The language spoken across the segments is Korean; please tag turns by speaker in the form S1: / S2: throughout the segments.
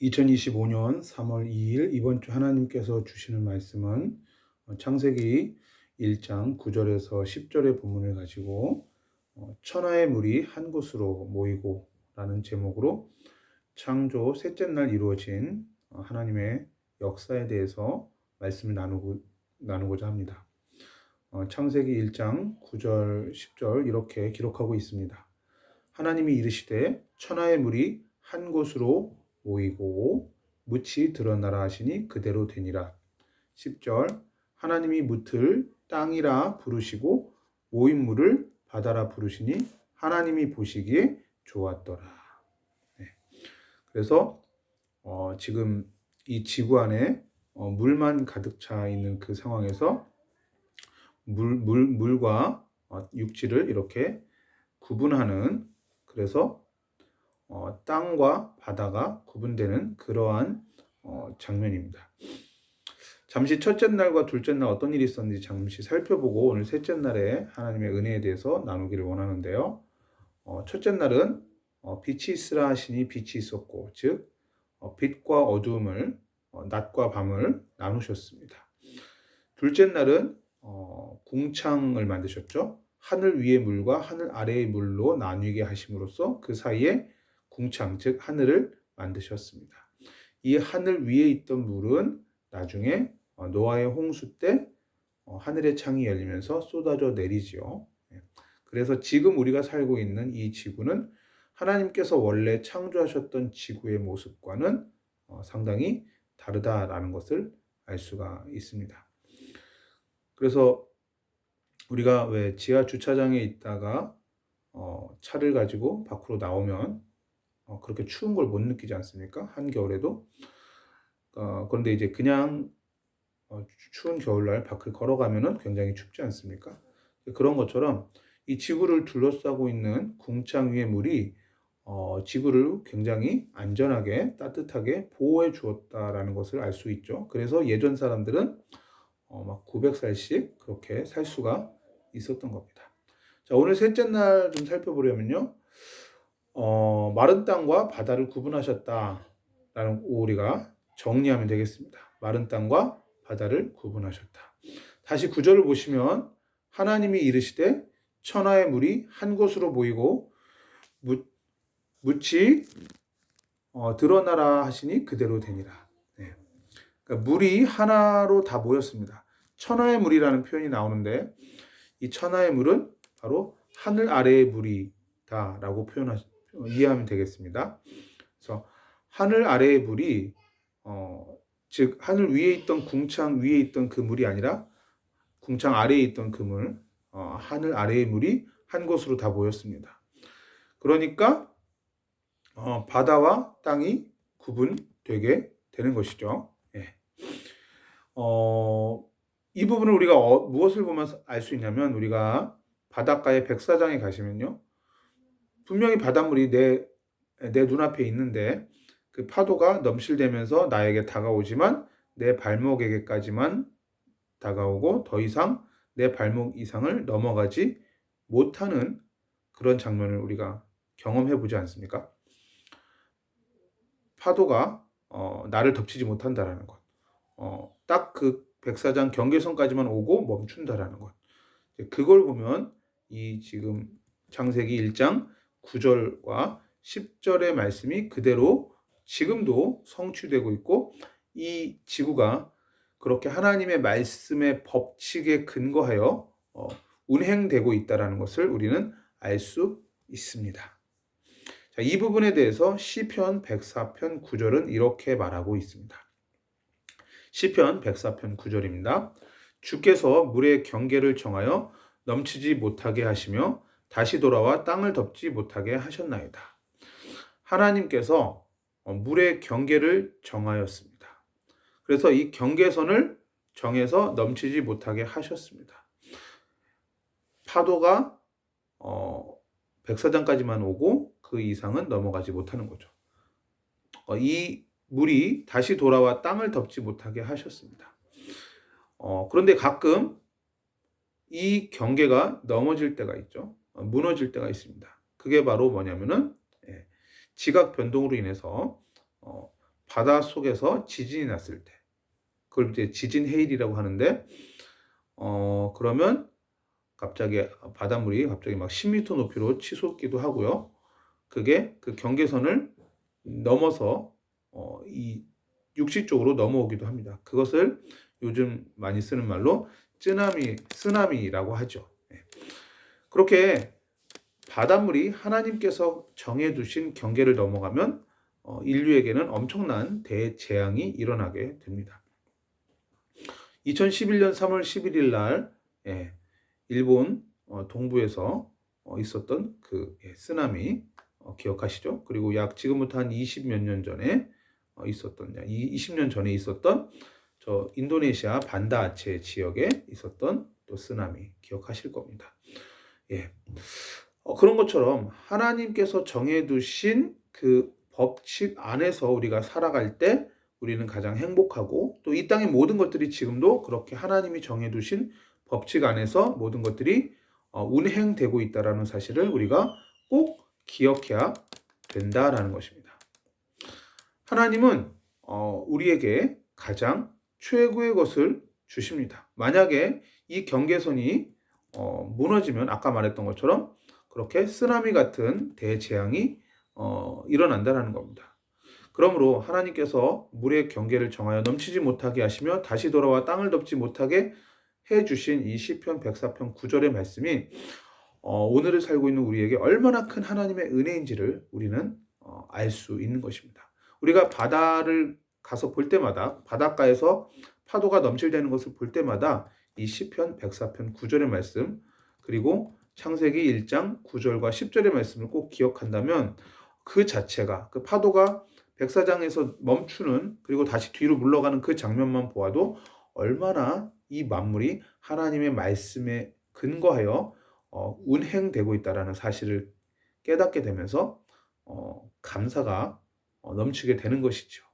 S1: 2025년 3월 2일 이번 주 하나님께서 주시는 말씀은 창세기 1장 9절에서 10절의 본문을 가지고 천하의 물이 한 곳으로 모이고 라는 제목으로 창조 셋째 날 이루어진 하나님의 역사에 대해서 말씀을 나누고자 합니다. 창세기 1장 9절 10절 이렇게 기록하고 있습니다. 하나님이 이르시되 천하의 물이 한 곳으로 모이고 묻이 드러나라 하시니 그대로 되니라. 10절 하나님이 묻을 땅이라 부르시고 모인 물을 바다라 부르시니 하나님이 보시기에 좋았더라. 네. 그래서 지금 이 지구 안에 물만 가득 차 있는 그 상황에서 물과 육지를 이렇게 구분하는, 그래서 땅과 바다가 구분되는 그러한 장면입니다. 잠시 첫째 날과 둘째 날 어떤 일이 있었는지 잠시 살펴보고 오늘 셋째 날에 하나님의 은혜에 대해서 나누기를 원하는데요. 첫째 날은 빛이 있으라 하시니 빛이 있었고, 즉 빛과 어두움을 낮과 밤을 나누셨습니다. 둘째 날은 궁창을 만드셨죠. 하늘 위의 물과 하늘 아래의 물로 나뉘게 하심으로써 그 사이에 궁창, 즉 하늘을 만드셨습니다. 이 하늘 위에 있던 물은 나중에 노아의 홍수 때 하늘의 창이 열리면서 쏟아져 내리지요. 그래서 지금 우리가 살고 있는 이 지구는 하나님께서 원래 창조하셨던 지구의 모습과는 상당히 다르다라는 것을 알 수가 있습니다. 그래서 우리가 왜 지하 주차장에 있다가 차를 가지고 밖으로 나오면 그렇게 추운 걸 못 느끼지 않습니까? 한겨울에도. 그런데 이제 그냥 추운 겨울날 밖을 걸어가면은 굉장히 춥지 않습니까? 그런 것처럼 이 지구를 둘러싸고 있는 궁창 위의 물이 지구를 굉장히 안전하게 따뜻하게 보호해 주었다라는 것을 알 수 있죠. 그래서 예전 사람들은 막 900살씩 그렇게 살 수가 있었던 겁니다. 자, 오늘 셋째 날 좀 살펴보려면요. 마른 땅과 바다를 구분하셨다라는 우리가 정리하면 되겠습니다. 마른 땅과 바다를 구분하셨다. 다시 9절을 보시면 하나님이 이르시되 천하의 물이 한 곳으로 모이고 묻이 드러나라 하시니 그대로 되니라. 네. 그러니까 물이 하나로 다 모였습니다. 천하의 물이라는 표현이 나오는데 이 천하의 물은 바로 하늘 아래의 물이다라고 이해하면 되겠습니다. 그래서 하늘 아래의 물이 즉 하늘 위에 있던 궁창 위에 있던 그 물이 아니라 궁창 아래에 있던 그 물, 하늘 아래의 물이 한 곳으로 다 모였습니다. 그러니까 바다와 땅이 구분되게 되는 것이죠. 예. 이 부분을 우리가 무엇을 보면 알 수 있냐면, 우리가 바닷가의 백사장에 가시면요, 분명히 바닷물이 내 눈앞에 있는데 그 파도가 넘실대면서 나에게 다가오지만 내 발목에게까지만 다가오고 더 이상 내 발목 이상을 넘어가지 못하는 그런 장면을 우리가 경험해 보지 않습니까? 파도가 나를 덮치지 못한다라는 것, 딱 그 백사장 경계선까지만 오고 멈춘다라는 것, 그걸 보면 이 지금 창세기 1장 9절과 10절의 말씀이 그대로 지금도 성취되고 있고, 이 지구가 그렇게 하나님의 말씀의 법칙에 근거하여 운행되고 있다는 것을 우리는 알 수 있습니다. 자, 이 부분에 대해서 시편 104편 9절은 이렇게 말하고 있습니다. 시편 104편 9절입니다. 주께서 물의 경계를 정하여 넘치지 못하게 하시며 다시 돌아와 땅을 덮지 못하게 하셨나이다. 하나님께서 물의 경계를 정하였습니다. 그래서 이 경계선을 정해서 넘치지 못하게 하셨습니다. 파도가 백사장까지만 오고 그 이상은 넘어가지 못하는 거죠. 이 물이 다시 돌아와 땅을 덮지 못하게 하셨습니다. 그런데 가끔 이 경계가 넘어질 때가 있죠. 무너질 때가 있습니다. 그게 바로 뭐냐면은 지각 변동으로 인해서 바다 속에서 지진이 났을 때, 그걸 이제 지진 해일이라고 하는데, 그러면 갑자기 바닷물이 갑자기 막 10m 높이로 치솟기도 하고요. 그게 그 경계선을 넘어서 이 육지 쪽으로 넘어오기도 합니다. 그것을 요즘 많이 쓰는 말로 쓰나미라고 하죠. 그렇게 바닷물이 하나님께서 정해두신 경계를 넘어가면 인류에게는 엄청난 대재앙이 일어나게 됩니다. 2011년 3월 11일 날 일본 동부에서 있었던 그 쓰나미 기억하시죠? 그리고 약 지금부터 한 20몇 년 전에 있었던 20년 전에 있었던 저 인도네시아 반다아체 지역에 있었던 또 쓰나미 기억하실 겁니다. 그런 것처럼 하나님께서 정해두신 그 법칙 안에서 우리가 살아갈 때 우리는 가장 행복하고, 또 이 땅의 모든 것들이 지금도 그렇게 하나님이 정해두신 법칙 안에서 모든 것들이 운행되고 있다는 사실을 우리가 꼭 기억해야 된다라는 것입니다. 하나님은 우리에게 가장 최고의 것을 주십니다. 만약에 이 경계선이 무너지면 아까 말했던 것처럼 그렇게 쓰나미 같은 대재앙이 일어난다는 겁니다. 그러므로 하나님께서 물의 경계를 정하여 넘치지 못하게 하시며 다시 돌아와 땅을 덮지 못하게 해주신 이 시편 104편 9절의 말씀이 오늘을 살고 있는 우리에게 얼마나 큰 하나님의 은혜인지를 우리는 알 수 있는 것입니다. 우리가 바다를 가서 볼 때마다, 바닷가에서 파도가 넘칠대는 것을 볼 때마다 이 시편 104편 9절의 말씀, 그리고 창세기 1장 9절과 10절의 말씀을 꼭 기억한다면 그 자체가, 그 파도가 백사장에서 멈추는, 그리고 다시 뒤로 물러가는 그 장면만 보아도 얼마나 이 만물이 하나님의 말씀에 근거하여 운행되고 있다는 사실을 깨닫게 되면서 감사가 넘치게 되는 것이죠.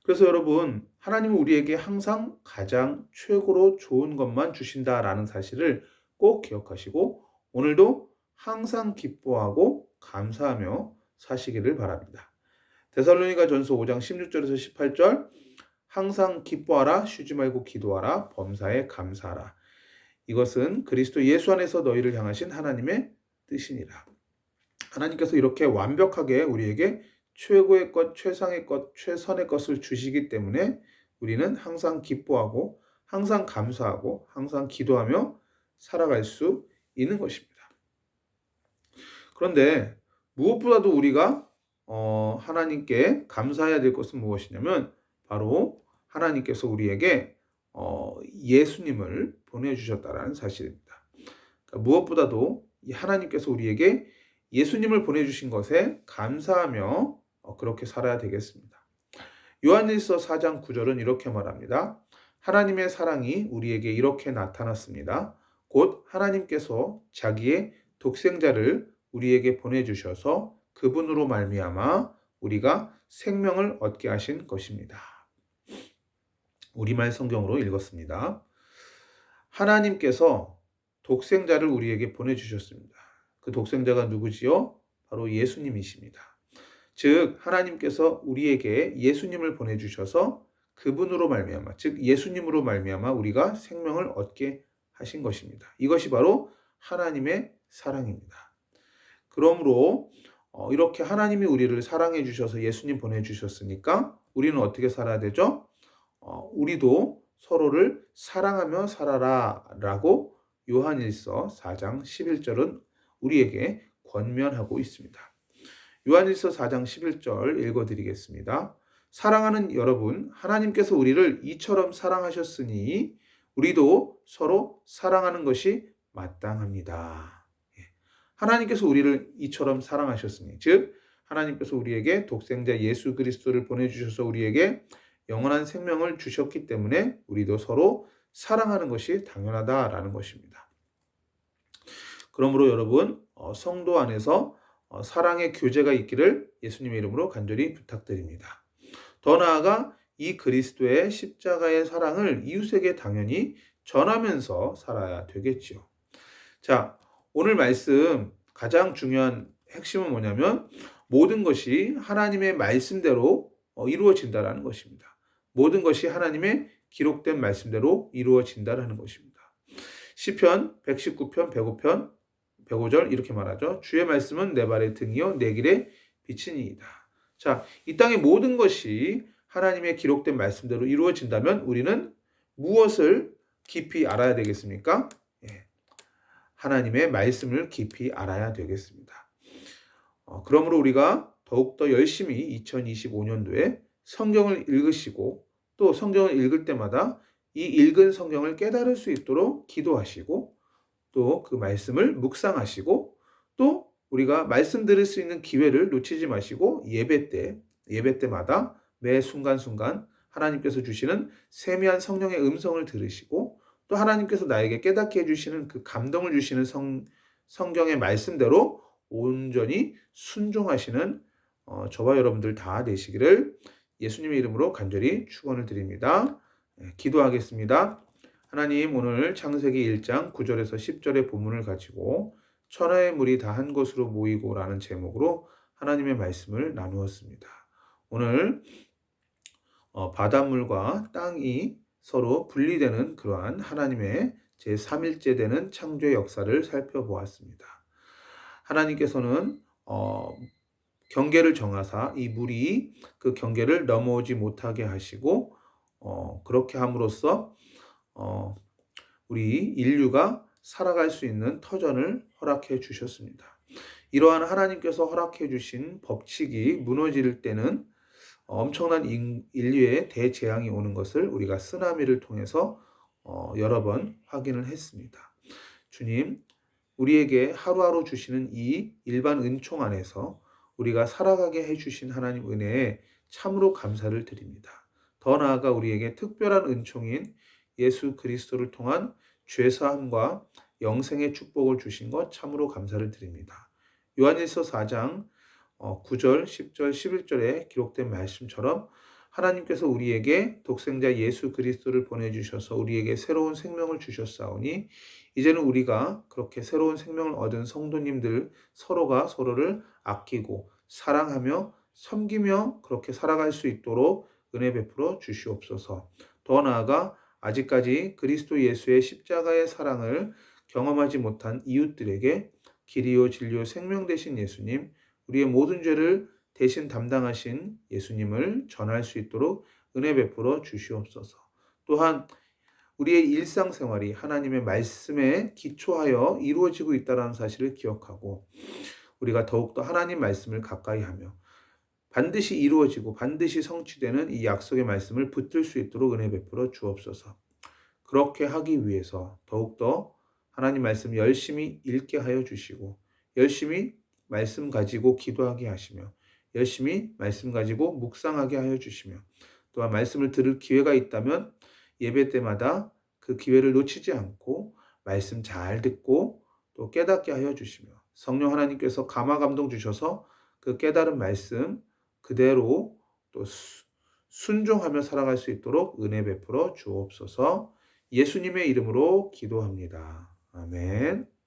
S1: 그래서 여러분, 하나님은 우리에게 항상 가장 최고로 좋은 것만 주신다라는 사실을 꼭 기억하시고 오늘도 항상 기뻐하고 감사하며 사시기를 바랍니다. 데살로니가전서 5장 16절에서 18절, 항상 기뻐하라, 쉬지 말고 기도하라, 범사에 감사하라. 이것은 그리스도 예수 안에서 너희를 향하신 하나님의 뜻이니라. 하나님께서 이렇게 완벽하게 우리에게 최고의 것, 최상의 것, 최선의 것을 주시기 때문에 우리는 항상 기뻐하고 항상 감사하고 항상 기도하며 살아갈 수 있는 것입니다. 그런데 무엇보다도 우리가 하나님께 감사해야 될 것은 무엇이냐면 바로 하나님께서 우리에게 예수님을 보내주셨다는 사실입니다. 그러니까 무엇보다도 하나님께서 우리에게 예수님을 보내주신 것에 감사하며 그렇게 살아야 되겠습니다. 요한일서 4장 9절은 이렇게 말합니다. 하나님의 사랑이 우리에게 이렇게 나타났습니다. 곧 하나님께서 자기의 독생자를 우리에게 보내주셔서 그분으로 말미암아 우리가 생명을 얻게 하신 것입니다. 우리말 성경으로 읽었습니다. 하나님께서 독생자를 우리에게 보내주셨습니다. 그 독생자가 누구지요? 바로 예수님이십니다. 즉 하나님께서 우리에게 예수님을 보내주셔서 그분으로 말미암아, 즉 예수님으로 말미암아 우리가 생명을 얻게 하신 것입니다. 이것이 바로 하나님의 사랑입니다. 그러므로 이렇게 하나님이 우리를 사랑해 주셔서 예수님 보내주셨으니까 우리는 어떻게 살아야 되죠? 우리도 서로를 사랑하며 살아라 라고 요한일서 4장 11절은 우리에게 권면하고 있습니다. 요한일서 4장 11절 읽어드리겠습니다. 사랑하는 여러분, 하나님께서 우리를 이처럼 사랑하셨으니 우리도 서로 사랑하는 것이 마땅합니다. 하나님께서 우리를 이처럼 사랑하셨으니, 즉 하나님께서 우리에게 독생자 예수 그리스도를 보내주셔서 우리에게 영원한 생명을 주셨기 때문에 우리도 서로 사랑하는 것이 당연하다라는 것입니다. 그러므로 여러분, 성도 안에서 사랑의 교제가 있기를 예수님의 이름으로 간절히 부탁드립니다. 더 나아가 이 그리스도의 십자가의 사랑을 이웃에게 당연히 전하면서 살아야 되겠지요. 자, 오늘 말씀 가장 중요한 핵심은 뭐냐면 모든 것이 하나님의 말씀대로 이루어진다라는 것입니다. 모든 것이 하나님의 기록된 말씀대로 이루어진다라는 것입니다. 시편 119편 105편 105절 이렇게 말하죠. 주의 말씀은 내 발의 등이요 내 길의 빛이니이다. 자, 이 땅의 모든 것이 하나님의 기록된 말씀대로 이루어진다면 우리는 무엇을 깊이 알아야 되겠습니까? 예, 하나님의 말씀을 깊이 알아야 되겠습니다. 그러므로 우리가 더욱더 열심히 2025년도에 성경을 읽으시고 또 성경을 읽을 때마다 이 읽은 성경을 깨달을 수 있도록 기도하시고 또 그 말씀을 묵상하시고 또 우리가 말씀 들을 수 있는 기회를 놓치지 마시고 예배 때마다 매 순간순간 하나님께서 주시는 세미한 성령의 음성을 들으시고 또 하나님께서 나에게 깨닫게 해주시는 그 감동을 주시는 성경의 말씀대로 온전히 순종하시는 저와 여러분들 다 되시기를 예수님의 이름으로 간절히 축원을 드립니다. 기도하겠습니다. 하나님, 오늘 창세기 1장 9절에서 10절의 본문을 가지고 천하의 물이 다 한 곳으로 모이고 라는 제목으로 하나님의 말씀을 나누었습니다. 오늘 바닷물과 땅이 서로 분리되는 그러한 하나님의 제3일째 되는 창조의 역사를 살펴보았습니다. 하나님께서는 경계를 정하사 이 물이 그 경계를 넘어오지 못하게 하시고 그렇게 함으로써 우리 인류가 살아갈 수 있는 터전을 허락해 주셨습니다. 이러한 하나님께서 허락해 주신 법칙이 무너질 때는 엄청난 인류의 대재앙이 오는 것을 우리가 쓰나미를 통해서 여러 번 확인을 했습니다. 주님, 우리에게 하루하루 주시는 이 일반 은총 안에서 우리가 살아가게 해주신 하나님 은혜에 참으로 감사를 드립니다. 더 나아가 우리에게 특별한 은총인 예수 그리스도를 통한 죄사함과 영생의 축복을 주신 것 참으로 감사를 드립니다. 요한일서 4장 9절, 10절, 11절에 기록된 말씀처럼 하나님께서 우리에게 독생자 예수 그리스도를 보내주셔서 우리에게 새로운 생명을 주셨사오니 이제는 우리가 그렇게 새로운 생명을 얻은 성도님들 서로가 서로를 아끼고 사랑하며 섬기며 그렇게 살아갈 수 있도록 은혜 베풀어 주시옵소서. 더 나아가 아직까지 그리스도 예수의 십자가의 사랑을 경험하지 못한 이웃들에게 길이요 진리요 생명 되신 예수님, 우리의 모든 죄를 대신 담당하신 예수님을 전할 수 있도록 은혜 베풀어 주시옵소서. 또한 우리의 일상생활이 하나님의 말씀에 기초하여 이루어지고 있다는 사실을 기억하고 우리가 더욱더 하나님 말씀을 가까이 하며 반드시 이루어지고 반드시 성취되는 이 약속의 말씀을 붙들 수 있도록 은혜 베풀어 주옵소서. 그렇게 하기 위해서 더욱더 하나님 말씀 열심히 읽게 하여 주시고 열심히 말씀 가지고 기도하게 하시며 열심히 말씀 가지고 묵상하게 하여 주시며 또한 말씀을 들을 기회가 있다면 예배 때마다 그 기회를 놓치지 않고 말씀 잘 듣고 또 깨닫게 하여 주시며 성령 하나님께서 감화 감동 주셔서 그 깨달은 말씀 그대로 또 순종하며 살아갈 수 있도록 은혜 베풀어 주옵소서. 예수님의 이름으로 기도합니다. 아멘.